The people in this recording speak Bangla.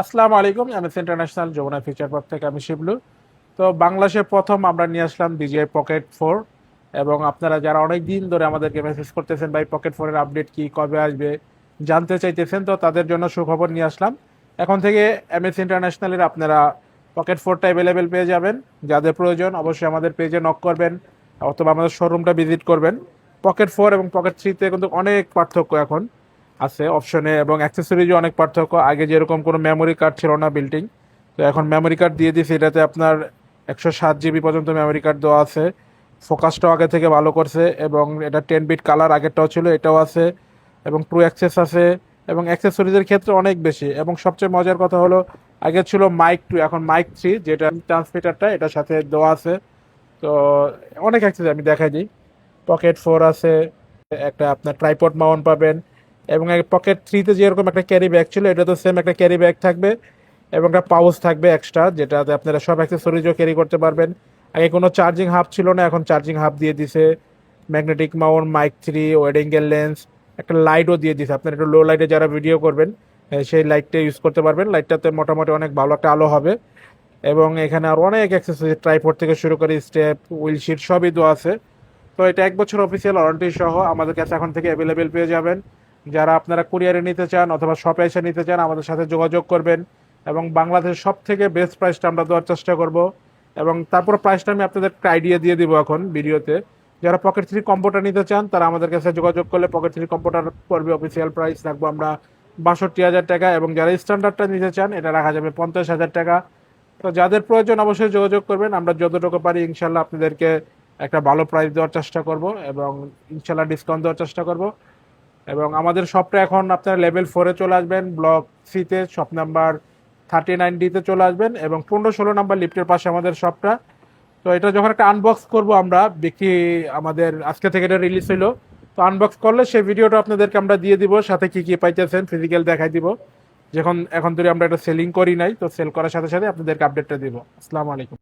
আসসালামু আলাইকুম, MS international Jamuna future park থেকে আমি শিবলু। তো বাংলাদেশের প্রথম আমরা নিয়ে আসলাম DJI পকেট 4। এবং আপনারা যারা অনেক দিন ধরে আমাদেরকে মেসেজ করতেছেন ভাই পকেট 4 এর আপডেট কি, কবে আসবে জানতে চাইতেছেন, তো তাদের জন্য সুখবর নিয়ে আসলাম। এখন থেকে এমএস ইন্টারন্যাশনালের আপনারা পকেট 4টা অ্যাভেলেবেল পেয়ে যাবেন। যাদের প্রয়োজন অবশ্যই আমাদের পেজে নক করবেন অথবা আমাদের শোরুমটা ভিজিট করবেন। পকেট 4 এবং পকেট 3তে কিন্তু অনেক পার্থক্য এখন আছে অপশনে, এবং অ্যাক্সেসরিজও অনেক পার্থক্য। আগে যেরকম কোনো মেমোরি কার্ড ছিল না বিল্টিং, তো এখন মেমোরি কার্ড দিয়ে দিয়েছে। এটাতে আপনার 107 GB পর্যন্ত মেমোরি কার্ড দেওয়া আছে। ফোকাসটাও আগে থেকে ভালো করছে, এবং এটা 10 বিট কালার, আগেরটাও ছিল এটাও আছে, এবং ট্রু অ্যাক্সেস আছে, এবং অ্যাক্সেসরিজের ক্ষেত্রে অনেক বেশি। এবং সবচেয়ে মজার কথা হলো আগে ছিল মাইক 2, এখন মাইক 3, যেটা ট্রান্সমিটারটা এটার সাথে দেওয়া আছে। তো অনেক অ্যাক্সেস আমি দেখাই দিই। পকেট 4 আছে, একটা আপনার ট্রাইপড মাউন্ট পাবেন, এবং পকেট 3তে যেরকম একটা ক্যারি ব্যাগ ছিল এটা তো সেম একটা ক্যারি ব্যাগ থাকবে, এবং একটা পাউচ থাকবে এক্সট্রা, যেটাতে আপনারা সব অ্যাক্সেসরিজও ক্যারি করতে পারবেন। আগে কোনো চার্জিং হাব ছিল না, এখন চার্জিং হাব দিয়ে দিছে। Magnetic Mount, mic 3, ওয়েড angle lens, একটা লাইটও দিয়ে দিছে। আপনার একটু লো লাইটে যারা ভিডিও করবেন সেই লাইটটা ইউজ করতে পারবেন। লাইটটাতে মোটামুটি অনেক ভালো একটা আলো হবে। এবং এখানে আর অনেক অ্যাক্সেসরিজ, ট্রাইপড থেকে শুরু করে স্টেপ, হুইল শিট সবই দেওয়া আছে। তো এটা 1 বছর অফিসিয়াল ওয়ারেন্টি সহ আমাদের কাছে এখন থেকে অ্যাভেলেবেল পেয়ে যাবেন। যারা আপনারা কুরিয়ারে নিতে চান অথবা শপে এসে নিতে চান আমাদের সাথে যোগাযোগ করবেন, এবং বাংলাদেশের সব থেকে বেস্ট প্রাইসটা আমরা দেওয়ার চেষ্টা করব। এবং তারপর প্রাইসটা আমি আপনাদের একটা আইডিয়া দিয়ে দিব এখন ভিডিওতে। যারা পকেট 3 কম্বোটা নিতে চান তারা আমাদের কাছে যোগাযোগ করলে পকেট 3 কম্বোটার পড়বে অফিসিয়াল প্রাইস রাখবো আমরা 62,000 টাকা, এবং যারা স্ট্যান্ডার্ডটা নিতে চান এটা রাখা যাবে 50,000 টাকা। তো যাদের প্রয়োজন অবশ্যই যোগাযোগ করবেন, আমরা যতটুকু পারি ইনশাল্লাহ আপনাদেরকে একটা ভালো প্রাইস দেওয়ার চেষ্টা করব, এবং ইনশাল্লাহ ডিসকাউন্ট দেওয়ার চেষ্টা করব। এবং আমাদের শপটা এখন আপনারা লেভেল 4-এ চলে আসবেন, ব্লক সিতে, শপ নাম্বার 39D-তে চলে আসবেন, এবং 15-16 নাম্বার লিফটের পাশে আমাদের শপটা। তো এটা যখন একটা আনবক্স করব আমরা বিক্রি, আমাদের আজকে থেকে এটা রিলিজ হইলো, তো আনবক্স করলে সেই ভিডিওটা আপনাদেরকে আমরা দিয়ে দিব, সাথে কি কি পাইতেছেন ফিজিক্যাল দেখাই দিব। যখন এখন ধরে আমরা এটা সেলিং করি নাই, তো সেল করার সাথে সাথে আপনাদেরকে আপডেটটা দিব। আসসালামু আলাইকুম।